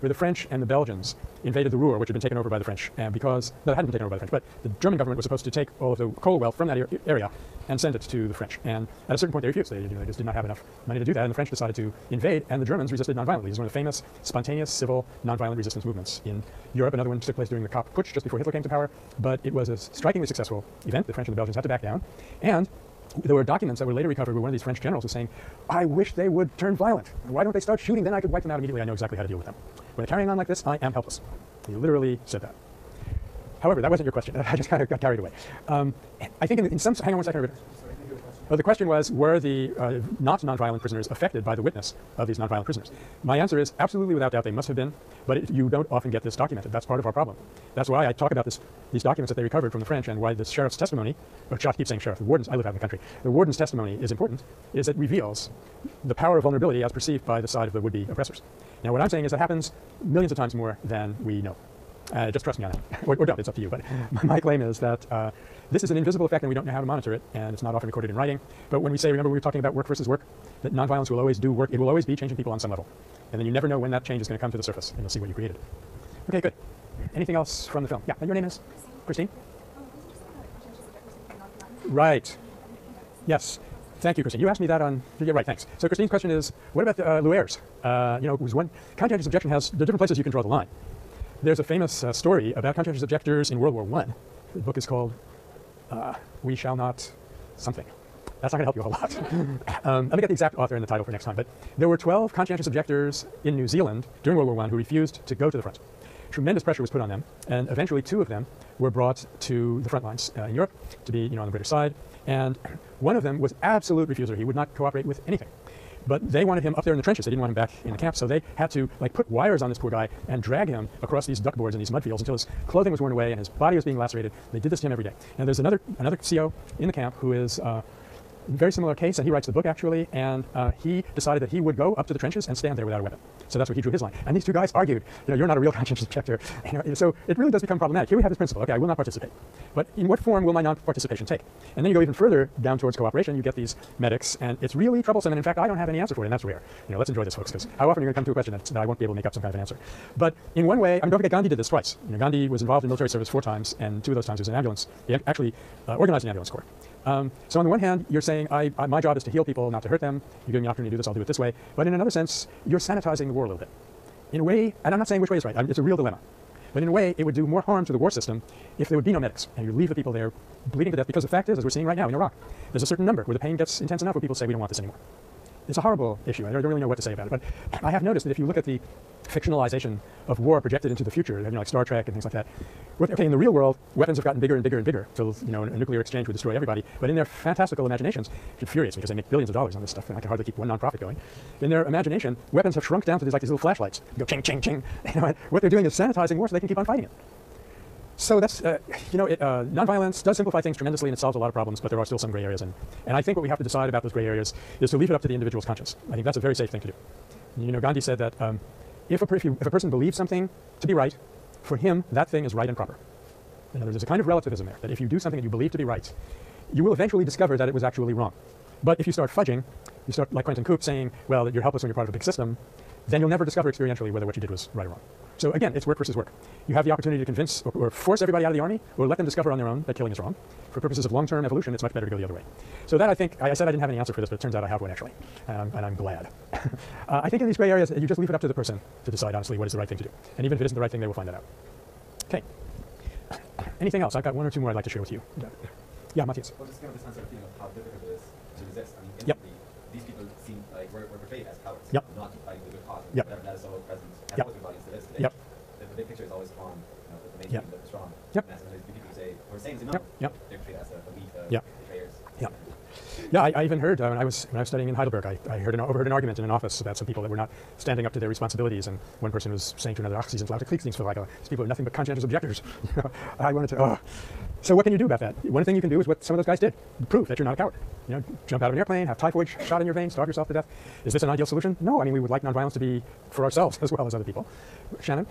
where the French and the Belgians invaded the Ruhr, which had been taken over by the French, and because no, it hadn't been taken over by the French, but the German government was supposed to take all of the coal wealth from that area and send it to the French. And at a certain point, they refused. They just did not have enough money to do that, and the French decided to invade, and the Germans resisted nonviolently. This is one of the famous spontaneous civil nonviolent resistance movements in Europe. Another one took place during the Kapp Putsch, just before Hitler came to power, but it was a strikingly successful event. The French and the Belgians had to back down, and there were documents that were later recovered where one of these French generals was saying, I wish they would turn violent. Why don't they start shooting? Then I could wipe them out immediately. I know exactly how to deal with them. When they're carrying on like this, I am helpless. He literally said that. However, that wasn't your question. I just kind of got carried away. I think in some... Hang on one second. The question was, were the not nonviolent prisoners affected by the witness of these nonviolent prisoners? My answer is absolutely, without doubt, they must have been, but you don't often get this documented. That's part of our problem. That's why I talk about these documents that they recovered from the French, and why the sheriff's testimony, or I keep saying sheriff, the warden's, I live out in the country, the warden's testimony is important, is it reveals the power of vulnerability as perceived by the side of the would-be oppressors. Now what I'm saying is that happens millions of times more than we know. Just trust me on that, or don't, it's up to you. But my claim is that this is an invisible effect and we don't know how to monitor it, and it's not often recorded in writing. But when we say, remember we were talking about work versus work, that nonviolence will always do work, it will always be changing people on some level. And then you never know when that change is going to come to the surface, and you'll see what you created. Okay, good. Anything else from the film? Yeah, and your name is? Christine? Right. Yes. Thank you, Christine. You asked me that on... Yeah, right, thanks. So Christine's question is, what about Luer's? It was one... Conscientious objection has the different places you can draw the line. There's a famous story about conscientious objectors in World War I. The book is called We Shall Not something. That's not going to help you a whole lot. Let me get the exact author and the title for next time. But there were 12 conscientious objectors in New Zealand during World War I who refused to go to the front. Tremendous pressure was put on them, and eventually 2 of them were brought to the front lines in Europe to be on the British side. And one of them was absolute refuser. He would not cooperate with anything. But they wanted him up there in the trenches. They didn't want him back in the camp, so they had to put wires on this poor guy and drag him across these duck boards and these mud fields until his clothing was worn away and his body was being lacerated. They did this to him every day. And there's another CO in the camp who is very similar case, and he writes the book actually, and he decided that he would go up to the trenches and stand there without a weapon. So that's what he drew his line. And these 2 guys argued, you're not a real conscientious objector. So it really does become problematic. Here we have this principle, okay, I will not participate. But in what form will my non-participation take? And then you go even further down towards cooperation, you get these medics, and it's really troublesome, and in fact, I don't have any answer for it, and that's rare. Let's enjoy this, folks, because how often are you going to come to a question that I won't be able to make up some kind of an answer? But in one way, don't forget, Gandhi did this twice. Gandhi was involved in military service 4 times, and 2 of those times he was in ambulance. He actually organized an ambulance corps. So on the one hand, you're saying, my job is to heal people, not to hurt them. You're giving me an opportunity to do this, I'll do it this way. But in another sense, you're sanitizing the war a little bit. In a way, and I'm not saying which way is right, it's a real dilemma. But in a way, it would do more harm to the war system if there would be no medics, and you leave the people there bleeding to death, because the fact is, as we're seeing right now in Iraq, there's a certain number where the pain gets intense enough where people say, we don't want this anymore. It's a horrible issue. I don't really know what to say about it, but I have noticed that if you look at the fictionalization of war projected into the future, like Star Trek and things like that, okay, in the real world, weapons have gotten bigger and bigger and bigger till a nuclear exchange would destroy everybody. But in their fantastical imaginations, it infuriates me because they make billions of dollars on this stuff, and I can hardly keep one nonprofit going. In their imagination, weapons have shrunk down to these little flashlights. You go ching, ching, ching. What they're doing is sanitizing war so they can keep on fighting it. So that's, nonviolence does simplify things tremendously, and it solves a lot of problems, but there are still some gray areas. And I think what we have to decide about those gray areas is to leave it up to the individual's conscience. I think that's a very safe thing to do. Gandhi said that if a person believes something to be right, for him, that thing is right and proper. In other words, there's a kind of relativism there, that if you do something that you believe to be right, you will eventually discover that it was actually wrong. But if you start fudging, you start like Quentin Koop saying, well, you're helpless when you're part of a big system, then you'll never discover experientially whether what you did was right or wrong. So again, it's work versus work. You have the opportunity to convince or force everybody out of the army, or let them discover on their own that killing is wrong. For purposes of long-term evolution, it's much better to go the other way. So that, I think, I said I didn't have any answer for this, but it turns out I have one actually, and I'm glad. I think in these gray areas, you just leave it up to the person to decide honestly what is the right thing to do. And even if it isn't the right thing, they will find that out. Okay. Anything else? I've got 1 or 2 more I'd like to share with you. Yeah, Matthias. Well, just kind of the sense of feeling of how difficult it is to resist. I mean, instantly, these people seem like we're portrayed as cowards, not fighting the good cause. Yep. Whatever that is so present, and always been still is today. Yep. The big picture is always strong. The main thing that is strong. Yep. And sometimes people say, we're saying it's enough. Yep. They're portrayed as the weak betrayers. Yeah. Yeah, I even heard when I was studying in Heidelberg, I overheard an argument in an office about some people that were not standing up to their responsibilities, and one person was saying to another, "Ach, Sie sind lauter Kriegsdienstverweigerer. These people are nothing but conscientious objectors." I wanted to, So what can you do about that? One thing you can do is what some of those guys did: prove that you're not a coward. Jump out of an airplane, have typhoid shot in your veins, starve yourself to death. Is this an ideal solution? No. I mean, we would like nonviolence to be for ourselves as well as other people. Shannon?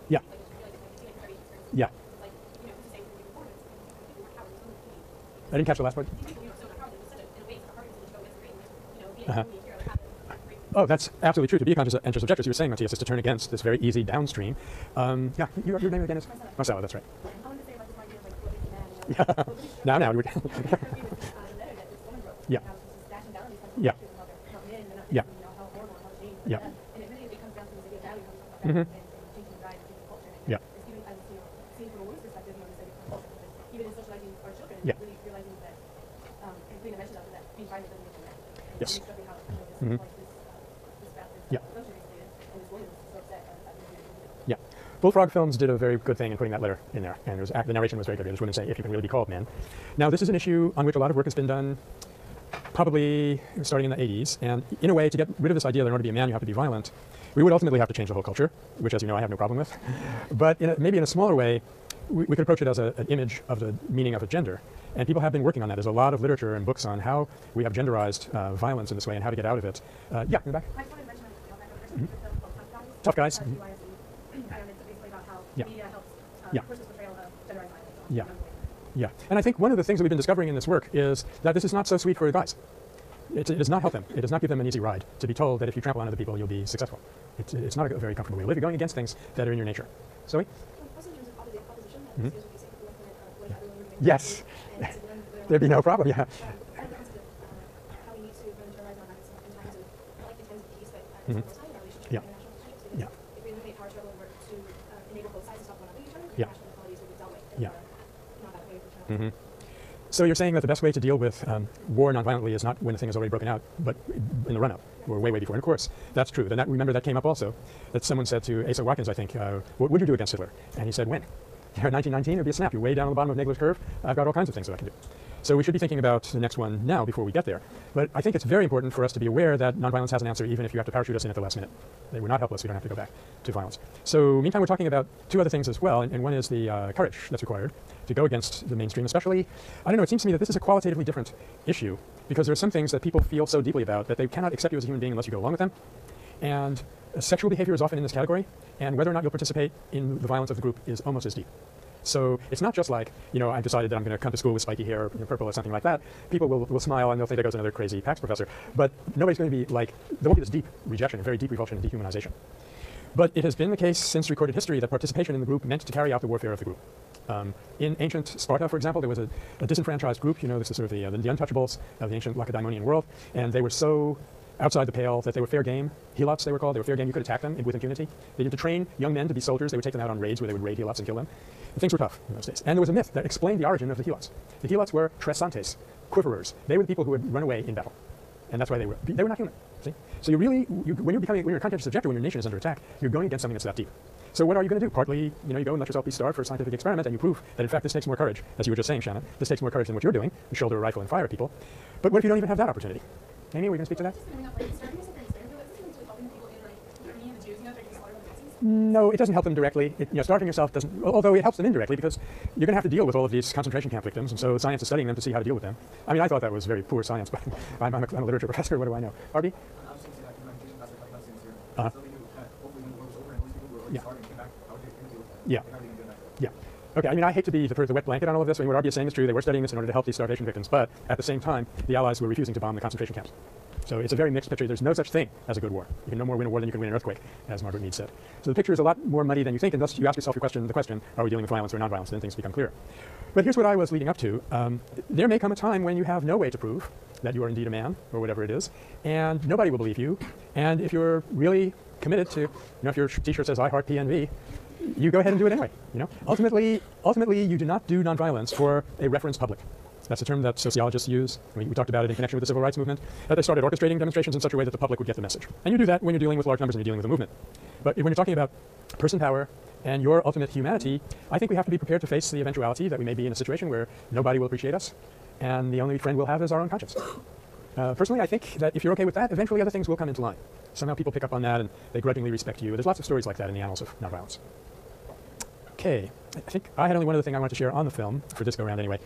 Yeah. Yeah. I didn't catch the last part. Oh, that's absolutely true. To be a conscious and subject, as you were saying, Matthias, is to turn against this very easy downstream. Yeah, your name again is Marcelo. That's right. Yeah. Now. Yeah. Yeah. Yeah. Yeah. Mm-hmm. Yeah. Yeah. Yes. Mm-hmm. Yeah. Yeah. Bullfrog Films did a very good thing in putting that letter in there, and the narration was very good. It was going to say, if you can really be called man. Now, this is an issue on which a lot of work has been done, probably starting in the 80s, and in a way, to get rid of this idea that in order to be a man, you have to be violent, we would ultimately have to change the whole culture, which, as you know, I have no problem with. But maybe in a smaller way, we could approach it as an image of the meaning of a gender. And people have been working on that. There's a lot of literature and books on how we have genderized violence in this way and how to get out of it. Yeah, in the back. I just wanted to mention a Tough Guys. basically about how media helps push this portrayal of genderized violence. Yeah. Yeah. And I think one of the things that we've been discovering in this work is that this is not so sweet for the guys. It does not help them. It does not give them an easy ride to be told that if you trample on other people, you'll be successful. It's not a very comfortable way to live. You're going against things that are in your nature. Zoe? Also in terms of opposition, Yes. There'd be no problem, yeah. How we need to internalize our minds in times of peace, but in our relationship, Yeah. international relationships. Yeah. If we eliminate power struggle and work to enable both sides to talk one another each other, Yeah. national inequalities will be dealt with. Yeah. Not that way for Mm-hmm. So you're saying that the best way to deal with war nonviolently is not when the thing is already broken out, but in the run-up, or way before. And of course, that's true. Then remember that came up also, that someone said to Asa Watkins, I think, what would you do against Hitler? And he said, when? In 1919, it'd be a snap. You're way down on the bottom of Nagler's curve. I've got all kinds of things that I can do. So we should be thinking about the next one now before we get there. But I think it's very important for us to be aware that nonviolence has an answer, even if you have to parachute us in at the last minute. We're not helpless. We don't have to go back to violence. So meantime, we're talking about two other things as well, and one is the courage that's required to go against the mainstream, especially, I don't know, it seems to me that this is a qualitatively different issue because there are some things that people feel so deeply about that they cannot accept you as a human being unless you go along with them. And sexual behavior is often in this category, and whether or not you'll participate in the violence of the group is almost as deep. So it's not just like, I've decided that I'm going to come to school with spiky hair, purple or something like that. People will smile and they'll think there goes another crazy Pax professor. But nobody's going to be like, there won't be this deep rejection, a very deep revulsion and dehumanization. But it has been the case since recorded history that participation in the group meant to carry out the warfare of the group. In ancient Sparta, for example, there was a disenfranchised group. This is sort of the untouchables of the ancient Lacedaemonian world. And they were so outside the pale that they were fair game. Helots, they were called. They were fair game. You could attack them with impunity. They did to train young men to be soldiers. They would take them out on raids where they would raid Helots and kill them. And things were tough in those days. And there was a myth that explained the origin of the Helots. The Helots were tresantes, quiverers. They were the people who would run away in battle. And that's why they were not human. See? So when you're a conscientious objector, when your nation is under attack, you're going against something that's that deep. So what are you going to do? Partly, you go and let yourself be starved for a scientific experiment, and you prove that in fact this takes more courage, as you were just saying, Shannon. This takes more courage than what you're doing. You shoulder a rifle and fire at people. But what if you don't even have that opportunity? Amy, were you going to speak to that? No, it doesn't help them directly. Starving yourself doesn't, although it helps them indirectly because you're going to have to deal with all of these concentration camp victims, and so science is studying them to see how to deal with them. I mean, I thought that was very poor science, but I'm a literature professor. What do I know? Arby? Yeah. Yeah. Okay, I mean, I hate to be the wet blanket on all of this. I mean, what Arby is saying is true. They were studying this in order to help these starvation victims, but at the same time, the Allies were refusing to bomb the concentration camps. So it's a very mixed picture. There's no such thing as a good war. You can no more win a war than you can win an earthquake, as Margaret Mead said. So the picture is a lot more muddy than you think, unless you ask yourself the question, are we dealing with violence or non-violence? Then things become clear. But here's what I was leading up to. There may come a time when you have no way to prove that you are indeed a man, or whatever it is, and nobody will believe you. And if you're really committed to, if your t-shirt says, I heart PNV, you go ahead and do it anyway. Ultimately, you do not do nonviolence for a reference public. That's a term that sociologists use. We talked about it in connection with the civil rights movement, that they started orchestrating demonstrations in such a way that the public would get the message. And you do that when you're dealing with large numbers and you're dealing with a movement. But when you're talking about person power and your ultimate humanity, I think we have to be prepared to face the eventuality that we may be in a situation where nobody will appreciate us, and the only friend we'll have is our own conscience. Personally, I think that if you're okay with that, eventually other things will come into line. Somehow people pick up on that and they grudgingly respect you. There's lots of stories like that in the annals of nonviolence. Okay, I think I had only one other thing I wanted to share on the film, for this go-round anyway,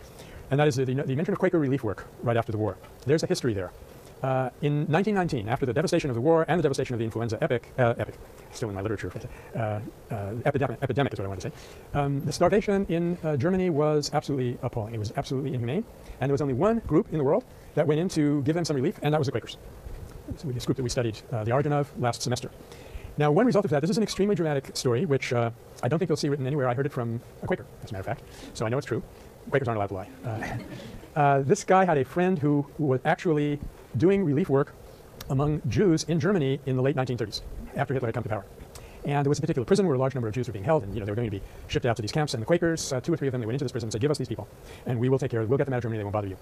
and that is the mention of Quaker relief work right after the war. There's a history there. In 1919, after the devastation of the war and the devastation of the influenza epic, still in my literature, epidemic is what I want to say, the starvation in Germany was absolutely appalling. It was absolutely inhumane, and there was only one group in the world that went in to give them some relief, and that was the Quakers. this group that we studied the origin of last semester. Now, one result of that, this is an extremely dramatic story, which I don't think you'll see written anywhere. I heard it from a Quaker, as a matter of fact, so I know it's true. Quakers aren't allowed to lie. This guy had a friend who was actually doing relief work among Jews in Germany in the late 1930s, after Hitler had come to power. And there was a particular prison where a large number of Jews were being held, and they were going to be shipped out to these camps. And the Quakers, 2 or 3 of them, they went into this prison and said, "Give us these people, and we will take care of them. We'll get them out of Germany. They won't bother you."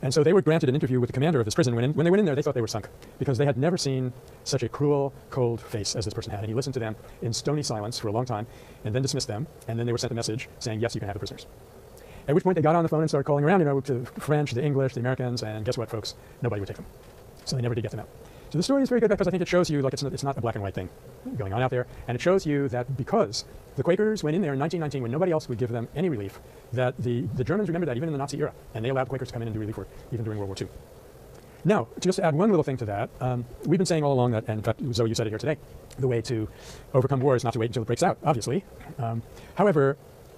And so they were granted an interview with the commander of this prison. When they went in there, they thought they were sunk, because they had never seen such a cruel, cold face as this person had. And he listened to them in stony silence for a long time, and then dismissed them. And then they were sent a message saying, "Yes, you can have the prisoners." At which point they got on the phone and started calling around, to the French, the English, the Americans, and guess what, folks? Nobody would take them. So they never did get them out. So the story is very good because I think it shows you like it's not a black and white thing going on out there, and it shows you that because the Quakers went in there in 1919 when nobody else would give them any relief, that the Germans remembered that even in the Nazi era, and they allowed Quakers to come in and do relief work even during World War II. Now, just to add one little thing to that, we've been saying all along that, and in fact, Zoe, you said it here today, the way to overcome war is not to wait until it breaks out, obviously. However,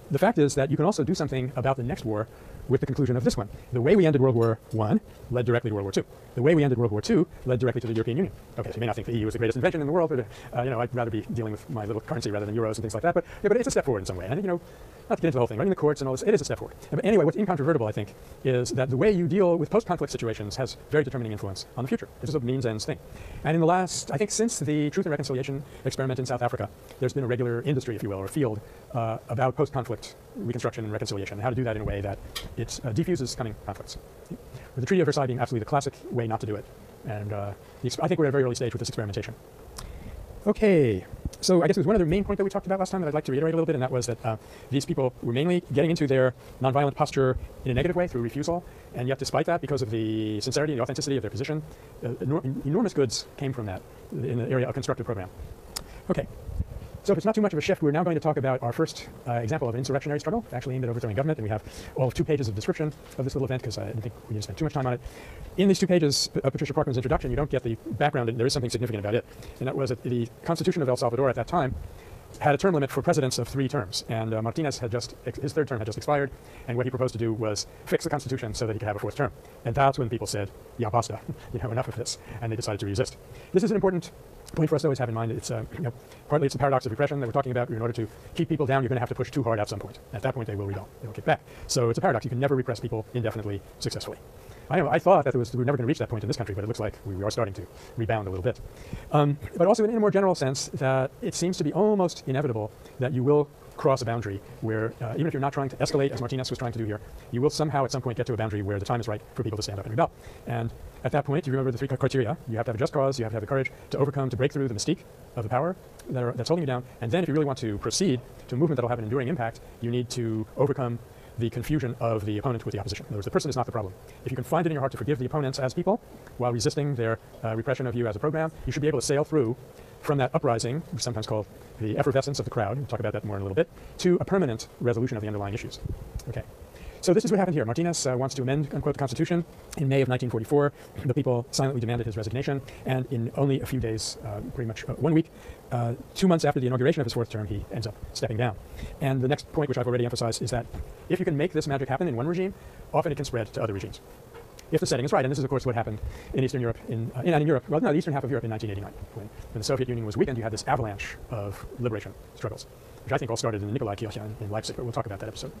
the fact is that you can also do something about the next war with the conclusion of this one. The way we ended World War I led directly to World War II. The way we ended World War II led directly to the European Union. Okay, so you may not think the EU was the greatest invention in the world, but I'd rather be dealing with my little currency rather than euros and things like that. But it's a step forward in some way. And I think, not to get into the whole thing, running the courts and all this, it is a step forward. But anyway, what's incontrovertible, I think, is that the way you deal with post-conflict situations has very determining influence on the future. This is a means-ends thing. And in the last, I think since the Truth and Reconciliation experiment in South Africa, there's been a regular industry, if you will, or field about post-conflict reconstruction and reconciliation, and how to do that in a way that it diffuses coming conflicts. With the Treaty of Versailles being absolutely the classic way not to do it. And I think we're at a very early stage with this experimentation. Okay, so I guess there's one other main point that we talked about last time that I'd like to reiterate a little bit, and that was that these people were mainly getting into their nonviolent posture in a negative way through refusal, and yet despite that, because of the sincerity and the authenticity of their position, enormous goods came from that in the area of constructive program. Okay. So if it's not too much of a shift, we're now going to talk about our first example of an insurrectionary struggle, actually aimed at overthrowing government, and we have all of 2 pages of description of this little event because I didn't think we need to spend too much time on it. In these 2 pages of Patricia Parkman's introduction, you don't get the background, and there is something significant about it, and that was that the Constitution of El Salvador at that time had a term limit for presidents of 3 terms, and Martinez had his 3rd term had just expired, and what he proposed to do was fix the Constitution so that he could have a 4th term. And that's when people said, "Ya basta," enough of this, and they decided to resist. This is an important point for us to always have in mind. It's partly it's the paradox of repression that we're talking about. In order to keep people down, you're going to have to push too hard at some point. At that point, they will rebel. They will kick back. So it's a paradox. You can never repress people indefinitely successfully. I thought that we were never going to reach that point in this country, but it looks like we are starting to rebound a little bit. But also in a more general sense, that it seems to be almost inevitable that you will cross a boundary where, even if you're not trying to escalate, as Martinez was trying to do here, you will somehow at some point get to a boundary where the time is right for people to stand up and rebel. And at that point, you remember the 3 criteria. You have to have a just cause, you have to have the courage to overcome, to break through the mystique of the power that's holding you down, and then if you really want to proceed to a movement that will have an enduring impact, you need to overcome the confusion of the opponent with the opposition. In other words, the person is not the problem. If you can find it in your heart to forgive the opponents as people while resisting their repression of you as a program, you should be able to sail through from that uprising, which is sometimes called the effervescence of the crowd, we'll talk about that more in a little bit, to a permanent resolution of the underlying issues. Okay. So this is what happened here. Martinez wants to amend, unquote, the Constitution. In May of 1944, the people silently demanded his resignation, and in only a few days, pretty much 1 week, 2 months after the inauguration of his 4th term, he ends up stepping down. And the next point, which I've already emphasized, is that if you can make this magic happen in one regime, often it can spread to other regimes, if the setting is right. And this is, of course, what happened in Eastern Europe, the eastern half of Europe in 1989. When the Soviet Union was weakened, you had this avalanche of liberation struggles, which I think all started in the Nikolaikirche in Leipzig, but we'll talk about that episode.